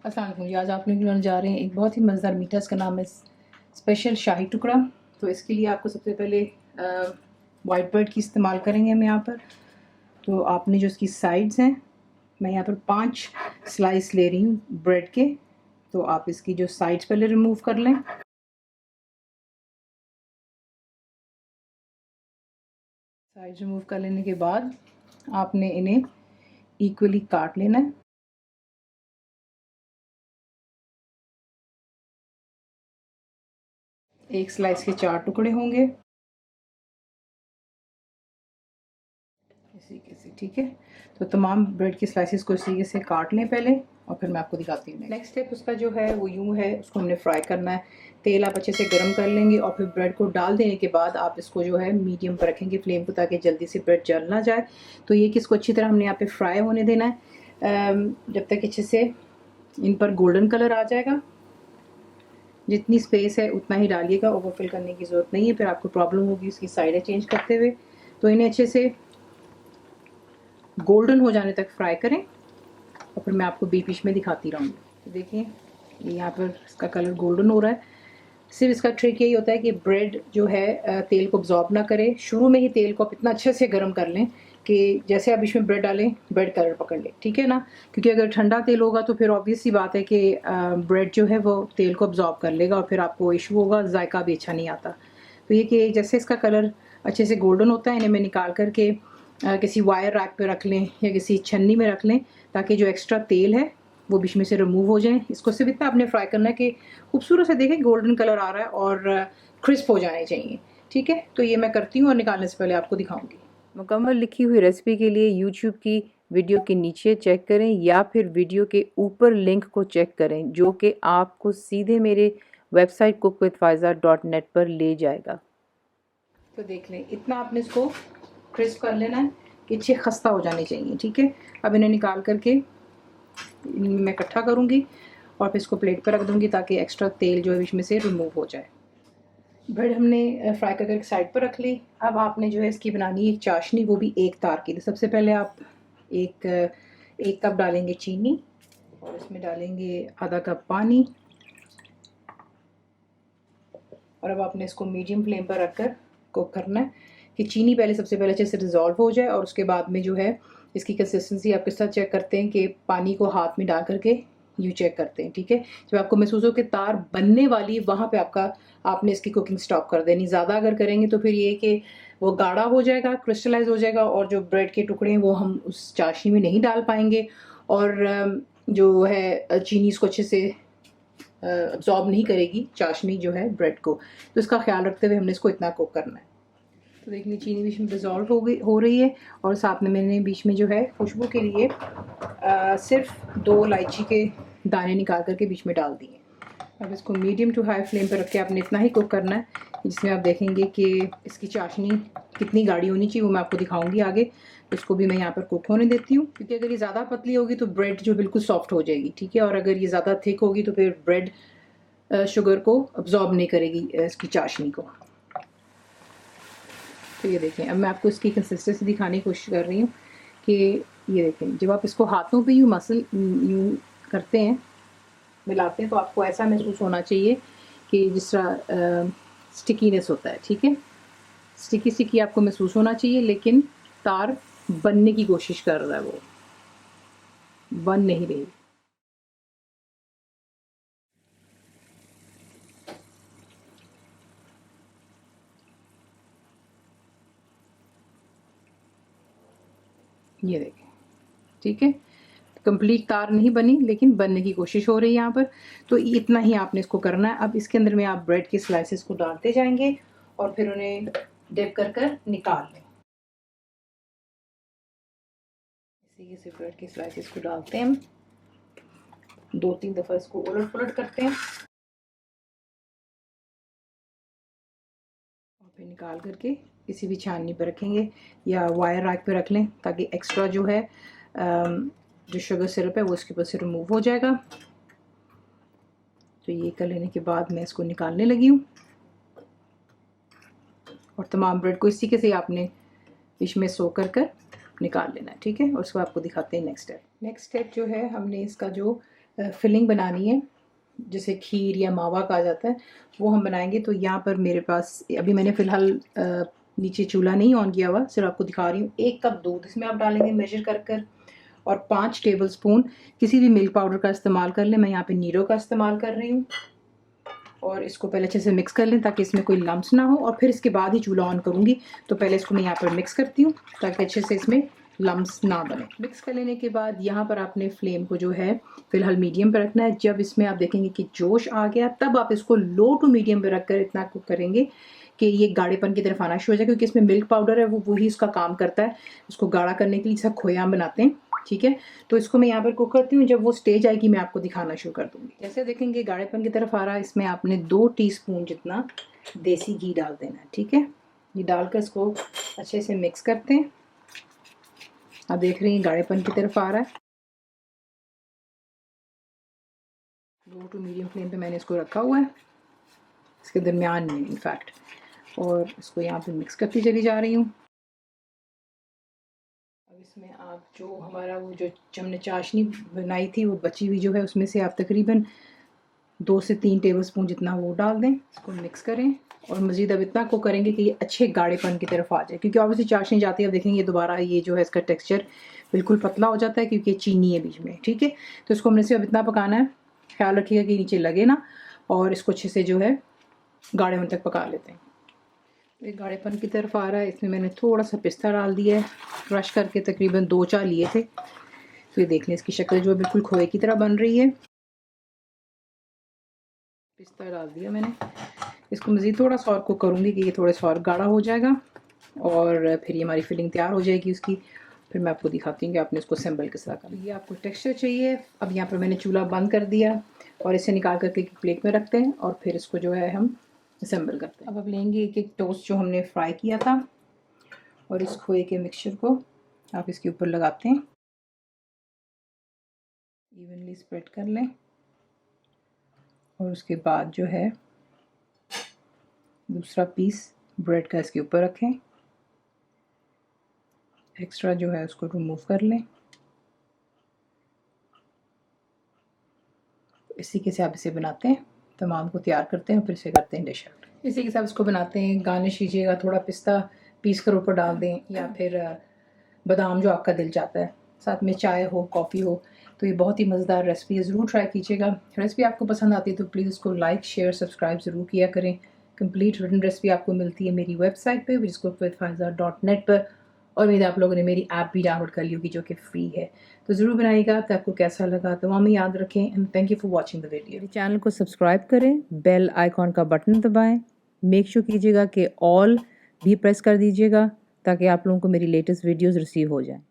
अस्सलाम वालेकुम जी। आज आप लोग बनाने जा रहे हैं एक बहुत ही मज़ेदार मीठा। इसका नाम है स्पेशल शाही टुकड़ा। तो इसके लिए आपको सबसे पहले वाइट ब्रेड की इस्तेमाल करेंगे हम यहाँ पर। तो आपने जो इसकी साइड्स हैं, मैं यहाँ पर 5 स्लाइस ले रही हूँ ब्रेड के। तो आप इसकी जो साइड्स पहले रिमूव कर लें। साइड्स रिमूव कर लेने के बाद आपने इन्हें इक्वली काट लेना है। एक स्लाइस के 4 टुकड़े होंगे इस तरीके से, ठीक है। तो तमाम ब्रेड की स्लाइसेस को इस तरीके से काट लें पहले, और फिर मैं आपको दिखाती हूँ। नेक्स्ट स्टेप उसका जो है वो यूँ है, उसको हमने फ्राई करना है। तेल आप अच्छे से गर्म कर लेंगे और फिर ब्रेड को डाल देने के बाद आप इसको जो है मीडियम पर रखेंगे फ्लेम को, ताकि जल्दी से ब्रेड जल ना जाए। तो ये कि इसको अच्छी तरह हमने यहाँ पे फ्राई होने देना है जब तक अच्छे से इन पर गोल्डन कलर आ जाएगा। जितनी स्पेस है उतना ही डालिएगा, ओवरफिल करने की ज़रूरत नहीं है, फिर आपको प्रॉब्लम होगी इसकी साइडें चेंज करते हुए। तो इन्हें अच्छे से गोल्डन हो जाने तक फ्राई करें और फिर मैं आपको बीच बीच में दिखाती रहूँगी। तो देखिए यहाँ पर इसका कलर गोल्डन हो रहा है। सिर्फ इसका ट्रिक यही होता है कि ब्रेड जो है तेल को अब्जॉर्ब ना करे। शुरू में ही तेल को आप इतना अच्छे से गर्म कर लें कि जैसे आप इसमें ब्रेड डालें ब्रेड कलर पकड़ ले, ठीक है ना। क्योंकि अगर ठंडा तेल होगा तो फिर ऑब्वियस सी बात है कि ब्रेड जो है वो तेल को अब्जॉर्ब कर लेगा और फिर आपको इशू होगा, जायका भी अच्छा नहीं आता। तो ये कि जैसे इसका कलर अच्छे से गोल्डन होता है, इन्हें मैं निकाल करके किसी वायर रैक पे रख लें या किसी छन्नी में रख लें, ताकि जो एक्स्ट्रा तेल है वो बीच में से रिमूव हो जाए। इसको सिर्फ इतना आपने फ्राई करना है कि खूबसूरत से देखें गोल्डन कलर आ रहा है और क्रिस्प हो जाने चाहिए, ठीक है। तो ये मैं करती हूँ और निकालने से पहले आपको दिखाऊंगी। मुकम्मल लिखी हुई रेसिपी के लिए यूट्यूब की वीडियो के नीचे चेक करें या फिर वीडियो के ऊपर लिंक को चेक करें, जो कि आपको सीधे मेरे वेबसाइट cookWithFaiza.net पर ले जाएगा। तो देख लें, इतना आपने इसको क्रिस्प कर लेना है कि अच्छे खस्ता हो जाने चाहिए, ठीक है। अब इन्हें निकाल करके मैं इकट्ठा करूँगी और फिर इसको प्लेट पर रख दूँगी ताकि एक्स्ट्रा तेल जो है बीच में से रिमूव हो जाए। ब्रेड हमने फ्राई करके साइड पर रख ली। अब आपने जो है इसकी बनानी है एक चाशनी, वो भी एक तार की। तो सबसे पहले आप एक कप डालेंगे चीनी और इसमें डालेंगे आधा कप पानी, और अब आपने इसको मीडियम फ्लेम पर रखकर कुक करना है कि चीनी पहले सबसे पहले अच्छे से डिज़ोल्व हो जाए। और उसके बाद में जो है इसकी कंसिस्टेंसी आप किस तरह चेक करते हैं कि पानी को हाथ में डाल करके यूँ चेक करते हैं, ठीक है। जब आपको महसूस हो कि तार बनने वाली, वहाँ पे आपने इसकी कुकिंग स्टॉप कर देनी। ज़्यादा अगर करेंगे तो फिर ये कि वो गाढ़ा हो जाएगा, क्रिस्टलाइज हो जाएगा, और जो ब्रेड के टुकड़े हैं वो हम उस चाशनी में नहीं डाल पाएंगे, और जो है चीनी इसको अच्छे से अब्जॉर्ब नहीं करेगी, चाशनी जो है ब्रेड को। तो इसका ख्याल रखते हुए हमने इसको इतना कुक करना है। तो देख लीजिए चीनी बीच में डिज़ोल्व हो रही है, और साथ में मैंने बीच में जो है खुशबू के लिए सिर्फ 2 इलायची के दाने निकाल करके बीच में डाल दिए। अब इसको मीडियम टू हाई फ्लेम पर रख के आपने इतना ही कुक करना है, जिसमें आप देखेंगे कि इसकी चाशनी कितनी गाढ़ी होनी चाहिए, वो मैं आपको दिखाऊंगी आगे। तो इसको भी मैं यहाँ पर कुक होने देती हूँ, क्योंकि अगर ये ज़्यादा पतली होगी तो ब्रेड जो बिल्कुल सॉफ्ट हो जाएगी, ठीक है। और अगर ये ज़्यादा थिक होगी तो फिर ब्रेड शुगर को अब्जॉर्ब नहीं करेगी इसकी चाशनी को। तो ये देखें, अब मैं आपको इसकी कंसिस्टेंसी दिखाने की कोशिश कर रही हूँ कि ये देखें, जब आप इसको हाथों पे यूँ यूँ करते हैं, मिलाते हैं, तो आपको ऐसा महसूस होना चाहिए कि जिस तरह स्टिकीनेस होता है, ठीक है। स्टिकी स्टिकी आपको महसूस होना चाहिए, लेकिन तार बनने की कोशिश कर रहा है, वो बन नहीं रही। ये देखें, ठीक है। कंप्लीट तार नहीं बनी, लेकिन बनने की कोशिश हो रही है यहाँ पर। तो इतना ही आपने इसको करना है। अब इसके अंदर में आप ब्रेड के स्लाइसेस को डालते जाएंगे और फिर उन्हें डिप कर कर निकाल लें। इसी से ब्रेड के स्लाइसेस को डालते हैं, 2-3 दफ़ा इसको उलट पुलट करते हैं और फिर निकाल करके किसी भी छाननी पर रखेंगे या वायर रैक पे रख लें, ताकि एक्स्ट्रा जो है जो शुगर सिरप है वो इसके ऊपर से रिमूव हो जाएगा। तो ये कर लेने के बाद मैं इसको निकालने लगी हूँ, और तमाम ब्रेड को इसी के से आपने बीच में सो कर निकाल लेना है, ठीक है। और उसको आपको दिखाते हैं नेक्स्ट स्टेप। नेक्स्ट स्टेप जो है, हमने इसका जो फिलिंग बनानी है, जैसे खीर या मावा कहा जाता है, वो हम बनाएंगे। तो यहाँ पर मेरे पास अभी मैंने फ़िलहाल नीचे चूल्हा नहीं ऑन किया हुआ, सिर्फ आपको दिखा रही हूँ। 1 कप दूध इसमें आप डालेंगे मेजर कर कर, और 5 टेबलस्पून किसी भी मिल्क पाउडर का इस्तेमाल कर लें। मैं यहाँ पे नीरो का इस्तेमाल कर रही हूँ। और इसको पहले अच्छे से मिक्स कर लें ताकि इसमें कोई लम्स ना हो, और फिर इसके बाद ही चूल्हा ऑन करूँगी। तो पहले इसको मैं यहाँ पर मिक्स करती हूँ ताकि अच्छे से इसमें लम्स ना बने। मिक्स कर लेने के बाद यहाँ पर आपने फ्लेम को जो है फ़िलहाल मीडियम पर रखना है। जब इसमें आप देखेंगे कि जोश आ गया, तब आप इसको लो टू मीडियम पर रख कर इतना कुक करेंगे कि ये गाढ़ेपन की तरफ आना शुरू हो जाए, क्योंकि इसमें मिल्क पाउडर है, वो वही इसका काम करता है उसको गाढ़ा करने के लिए, जैसा खोया बनाते हैं। ठीक है, तो इसको मैं यहाँ पर कुक करती हूँ। जब वो स्टेज आएगी मैं आपको दिखाना शुरू कर दूँगी। जैसे देखेंगे गाढ़ेपन की तरफ आ रहा है, इसमें आपने 2 टीस्पून जितना देसी घी डाल देना है। ठीक है, ये डालकर इसको अच्छे से मिक्स करते हैं। आप देख रही हैं गाढ़ेपन की तरफ आ रहा है। लो टू मीडियम फ्लेम पे मैंने इसको रखा हुआ है, इसके दरमियान में इनफैक्ट, और इसको यहाँ पे मिक्स करती चली जा रही हूँ। अब इसमें आप जो हमारा वो जो हमने चाशनी बनाई थी, वो बची हुई जो है, उसमें से आप तकरीबन 2 से 3 टेबलस्पून जितना वो डाल दें। इसको मिक्स करें और मज़ीद अब इतना को करेंगे कि ये अच्छे गाढ़ेपन की तरफ आ जाए, क्योंकि ऑब्वियसली चाशनी जाती है। अब देखेंगे दोबारा ये जो है इसका टेक्सचर बिल्कुल पतला हो जाता है, क्योंकि ये चीनी है बीच में। ठीक है, तो इसको हमने से अब इतना पकाना है, ख्याल रखिएगा कि नीचे लगे ना, और इसको अच्छे से जो है गाढ़े होने तक पका लेते हैं। ये गाढ़ेपन की तरफ आ रहा है, इसमें मैंने थोड़ा सा पिस्ता डाल दिया है, क्रश करके तकरीबन 2-4 लिए थे। तो ये देख लें इसकी शक्ल जो है बिल्कुल खोए की तरह बन रही है। पिस्ता डाल दिया मैंने, इसको मज़ीद थोड़ा सा और कुक करूँगी कि ये थोड़ा सा और गाढ़ा हो जाएगा, और फिर ये हमारी फिलिंग तैयार हो जाएगी उसकी। फिर मैं आपको दिखाती हूँ कि आपने इसको असेंबल किस तरह करना है। ये आपको टेक्सचर चाहिए। अब यहाँ पर मैंने चूल्हा बंद कर दिया और इसे निकाल करके एक प्लेट में रखते हैं, और फिर इसको जो है हम असेंबल करते हैं। अब आप लेंगे एक टोस्ट जो हमने फ्राई किया था, और इस खोए के मिक्सचर को आप इसके ऊपर लगाते हैं, इवनली स्प्रेड कर लें, और उसके बाद जो है दूसरा पीस ब्रेड का इसके ऊपर रखें, एक्स्ट्रा जो है उसको रिमूव कर लें। इसी के साथ इसे बनाते हैं, तमाम को तैयार करते हैं, फिर से करते हैं डिश आउट। इसी के साथ इसको बनाते हैं। गार्निश कीजिएगा, थोड़ा पिस्ता पीस कर ऊपर डाल दें, या फिर बादाम जो आपका दिल चाहता है, साथ में चाय हो, कॉफ़ी हो। तो ये बहुत ही मज़ेदार रेसिपी है, ज़रूर ट्राई कीजिएगा। रेसिपी आपको पसंद आती है तो प्लीज़ इसको लाइक, शेयर, सब्सक्राइब ज़रूर किया करें। कंप्लीट रिटन रेसिपी आपको मिलती है मेरी वेबसाइट पे, whiscookWithFaiza.net पर, और उम्मीद आप लोगों ने मेरी ऐप भी डाउनलोड कर ली होगी जो कि फ्री है। तो ज़रूर बनाइएगा। तो आपको कैसा लगा तो में याद रखें, and thank you for watching the video. मेरे चैनल को सब्सक्राइब करें, बेल आइकॉन का बटन दबाएं, मेक श्योर कीजिएगा कि ऑल भी प्रेस कर दीजिएगा ताकि आप लोगों को मेरी लेटेस्ट वीडियोस रिसीव हो जाएं।